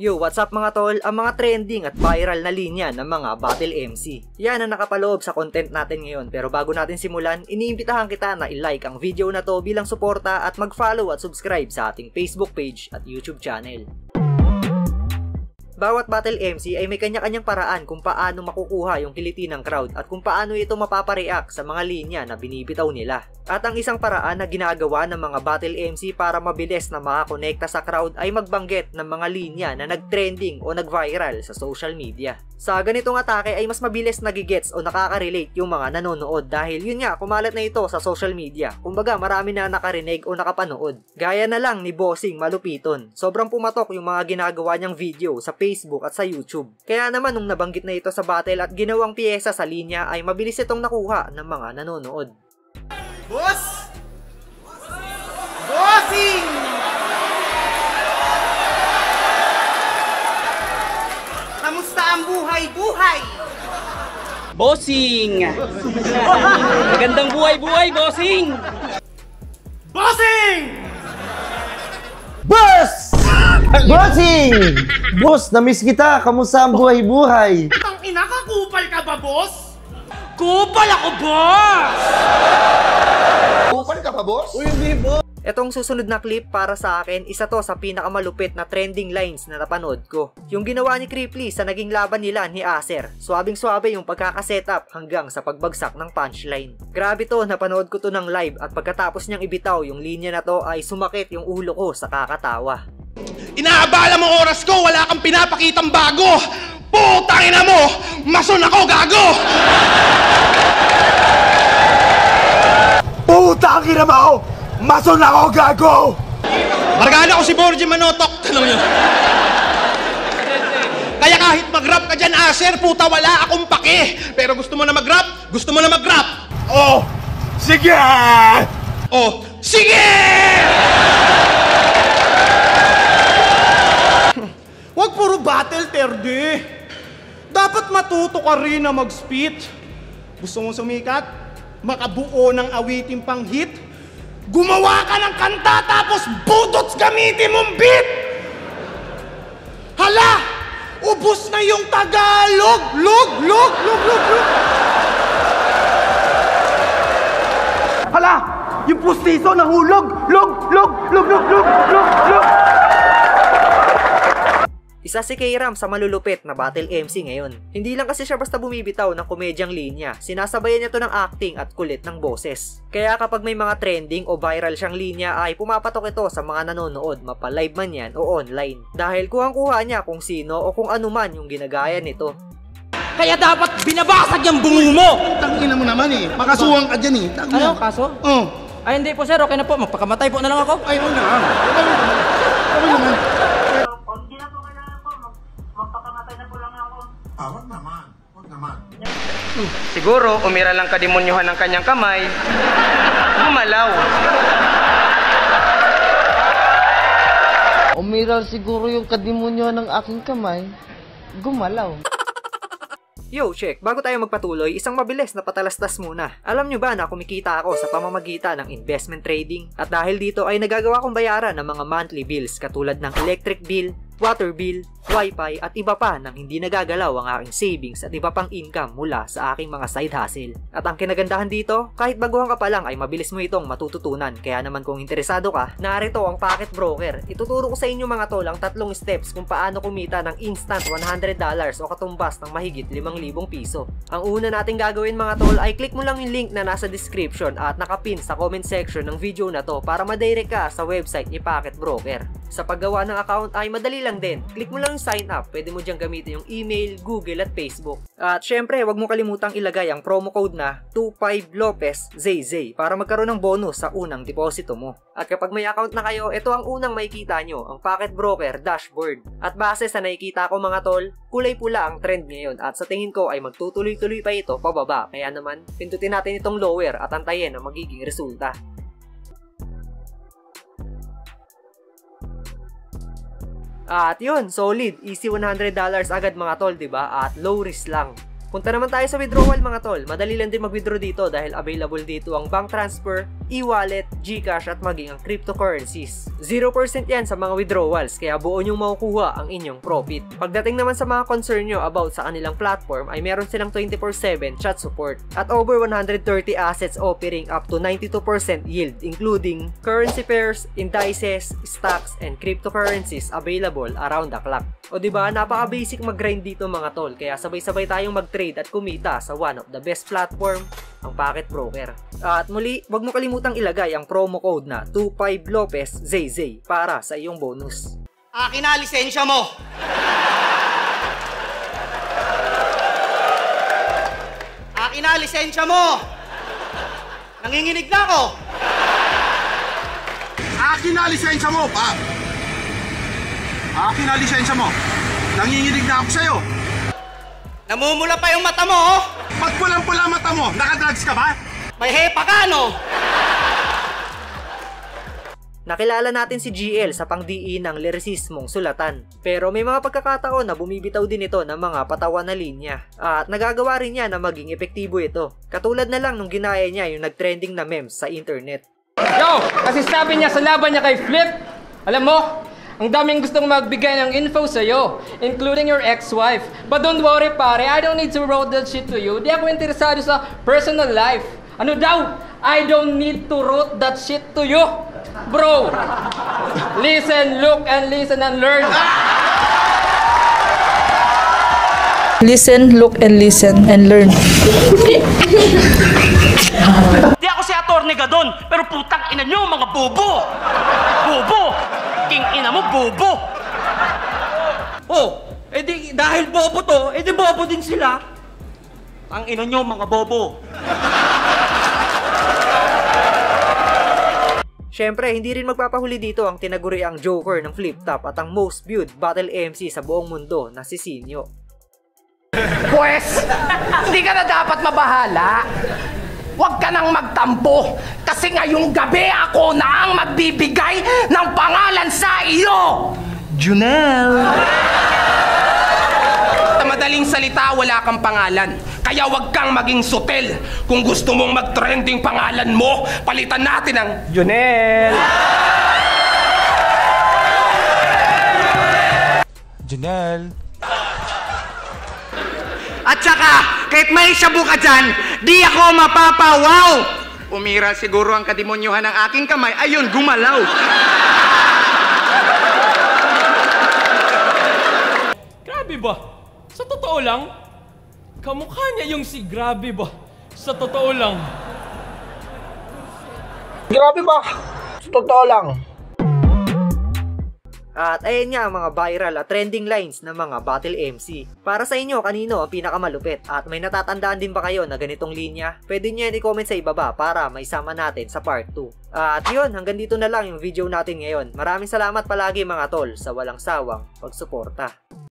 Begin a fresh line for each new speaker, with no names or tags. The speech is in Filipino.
Yo, what's up mga tol? Ang mga trending at viral na linya ng mga battle MC. Yan ang nakapaloob sa content natin ngayon. Pero bago natin simulan, iniimbitahan kita na i-like ang video na to bilang suporta at mag-follow at subscribe sa ating Facebook page at YouTube channel. Bawat battle MC ay may kanya-kanyang paraan kung paano makukuha yung kiliti ng crowd at kung paano ito mapapareact sa mga linya na binibitaw nila. At ang isang paraan na ginagawa ng mga battle MC para mabilis na makakonekta sa crowd ay magbanggit ng mga linya na nag-trending o nag-viral sa social media. Sa ganitong atake ay mas mabilis nagigets o nakaka-relate yung mga nanonood dahil yun nga, kumalat na ito sa social media. Kumbaga marami na nakarinig o nakapanood. Gaya na lang ni Bossing Malupiton. Sobrang pumatok yung mga ginagawa niyang video sa Facebook at sa YouTube. Kaya naman nung nabanggit na ito sa battle at ginawang piyesa sa linya ay mabilis itong nakuha ng mga nanonood.
Boss! Bossing! Kamusta ang buhay-buhay?
Bossing! Magandang buhay-buhay, Bossing!
Bossing!
Boss! Bossing! Boss, na-miss kita. Kamusta ang buhay-buhay?
Ang ina ka, kupal ka ba, boss?
Kupal ako, boss!
Kupal ka pa, boss? Uy, hindi, boss.
Etong susunod na clip para sa akin, isa to sa pinakamalupit na trending lines na napanood ko. Yung ginawa ni Cripply sa naging laban nila ni Acer. Swabing-swabe yung pagkakasetup hanggang sa pagbagsak ng punchline. Grabe to, napanood ko to ng live at pagkatapos niyang ibitaw yung linya na to ay sumakit yung ulo ko sa kakatawa.
Inaabala mo oras ko, wala kang pinapakitang bago! Putang ina mo! Mason ako, gago! Putang ina mo! Mason ako, gago! Margana ko si Borgie Manotok, tanong nyo. Kaya kahit mag-rap ka dyan, Acer, puta, wala akong pake. Pero gusto mo na mag-rap? Gusto mo na mag-rap? Oh, sige! Oh, sige! Huwag puro battle, Terde. Dapat matuto ka rin na mag-spit. Gusto mong sumikat? Makabuo ng awiting pang hit? Gumawa ka ng kanta tapos budots gamitin mong beat! Hala! Ubus na yung Tagalog! Log! Hala! Yung pustiso nahulog! Log!
Isa si K-Ram sa malulupit na battle MC ngayon. Hindi lang kasi siya basta bumibitaw ng komedyang linya, sinasabayan niya to ng acting at kulit ng boses. Kaya kapag may mga trending o viral siyang linya ay pumapatok ito sa mga nanonood, mapa-live man yan o online. Dahil kuhang-kuha niya kung sino o kung ano man yung ginagaya nito.
Kaya dapat binabasag yung bungo mo!
Tangina mo naman eh. Makasuhan ka dyan eh.
Ano, kaso?
Oo.
Ay, hindi po sir, okay na po. Magpakamatay po na lang ako.
Ay, huwag na. Okay naman. Wag naman.
Siguro, umira lang kademonyohan ng kanyang kamay. Gumalaw.
Umiral siguro yung kadimonyo ng aking kamay. Gumalaw.
Yo, check! Bago tayo magpatuloy, isang mabilis na patalastas muna. Alam nyo ba na kumikita ako sa pamamagitan ng investment trading? At dahil dito ay nagagawa kong bayaran ng mga monthly bills katulad ng electric bill, water bill, wifi at iba pa nang hindi nagagalaw ang aking savings at iba pang income mula sa aking mga side hustle. At ang kinagandahan dito, kahit baguhan ka pa lang ay mabilis mo itong matututunan. Kaya naman kung interesado ka, narito ang Pocket Broker. Ituturo ko sa inyo mga tol ang 3 steps kung paano kumita ng instant $100 o katumbas ng mahigit 5,000 piso. Ang una nating gagawin mga tol ay click mo lang yung link na nasa description at nakapin sa comment section ng video na to para madirect ka sa website ni Pocket Broker. Sa paggawa ng account ay madali lang din. Click mo lang yung sign up. Pwede mo diyang gamitin yung email, Google at Facebook. At syempre, huwag mo kalimutang ilagay ang promo code na 25LopezZZ para magkaroon ng bonus sa unang deposito mo. At kapag may account na kayo, ito ang unang makikita nyo, ang Pocket Broker dashboard. At base sa nakikita ko mga tol, kulay pula ang trend ngayon at sa tingin ko ay magtutuloy-tuloy pa ito pababa. Kaya naman, pindutin natin itong lower at antayin ang magiging resulta. At yun, solid, easy $100 agad mga tol, diba? At low risk lang. Punta naman tayo sa withdrawal mga tol. Madali lang din mag-withdraw dito dahil available dito ang bank transfer, e-wallet, GCash at maging ang cryptocurrencies. 0% yan sa mga withdrawals kaya buo nyong makukuha ang inyong profit. Pagdating naman sa mga concern nyo about sa kanilang platform ay meron silang 24/7 chat support at over 130 assets offering up to 92% yield including currency pairs, indices, stocks, and cryptocurrencies available around the clock. O diba, napaka-basic mag-grind dito mga tol kaya sabay-sabay tayong mag-trade at kumita sa one of the best platform, ang Packet Broker. At muli, wag mo kalimutang ilagay ang promo code na 25LopezZZ para sa iyong bonus.
Akin na lisensya mo! Akin na lisensya mo! Nanginginig na ako!
Akin na lisensya mo, pa! Akin na lisensya mo! Nanginginig na ako sa'yo!
Namumula pa yung mata mo, oh!
Ba't pulang-pula mata mo? Nakadrugs ka ba?
May hepa ka, no?
Nakilala natin si GL sa pangdiin ng lirisismong sulatan. Pero may mga pagkakataon na bumibitaw din ito ng mga patawan na linya. At nagagawa rin niya na maging epektibo ito. Katulad na lang nung ginaya niya yung nagtrending na memes sa internet.
Yo! Kasi sabi niya sa laban niya kay Flip, alam mo, ang daming gustong magbigay ng info sa'yo, including your ex-wife. But don't worry pare, I don't need to roll that shit to you. Di ako interesado sa personal life. Ano daw? I don't need to route that shit to you. Bro, listen, look, and listen and learn.
Listen, look, and listen, and learn.
Di ako si Atty. Gadon, pero putang ina nyo, mga bobo! Bobo! King ina mo, bobo! Oh, edi dahil bobo to, edi bobo din sila. Ang ina nyo, mga bobo.
Syempre, hindi rin magpapahuli dito ang tinaguriang Joker ng Flip Top at ang most viewed battle MC sa buong mundo na si Sinyo.
Pwes, hindi ka na dapat mabahala. Huwag ka nang magtampo kasi ngayong gabi ako na ang magbibigay ng pangalan sa iyo! Junel! Sa madaling salita, wala kang pangalan. Kaya huwag kang maging sutel. Kung gusto mong mag-trending pangalan mo, palitan natin ang Junel!
Janelle.
At saka, kahit may shabu ka dyan, di ako mapapawaw! Umira siguro ang kademonyuhan ng aking kamay, ayun, gumalaw!
Grabe ba? Sa totoo lang? Kamukha niya yung si Grabe ba? Sa totoo lang.
Grabe ba? Totoo lang.
At ayan nga ang mga viral at trending lines ng mga battle MC. Para sa inyo, kanino ang pinakamalupit? At may natatandaan din ba kayo na ganitong linya? Pwede nyo yan i-comment sa ibaba para maisama natin sa part 2. At yun, hanggang dito na lang yung video natin ngayon. Maraming salamat palagi mga tol sa walang sawang pagsuporta.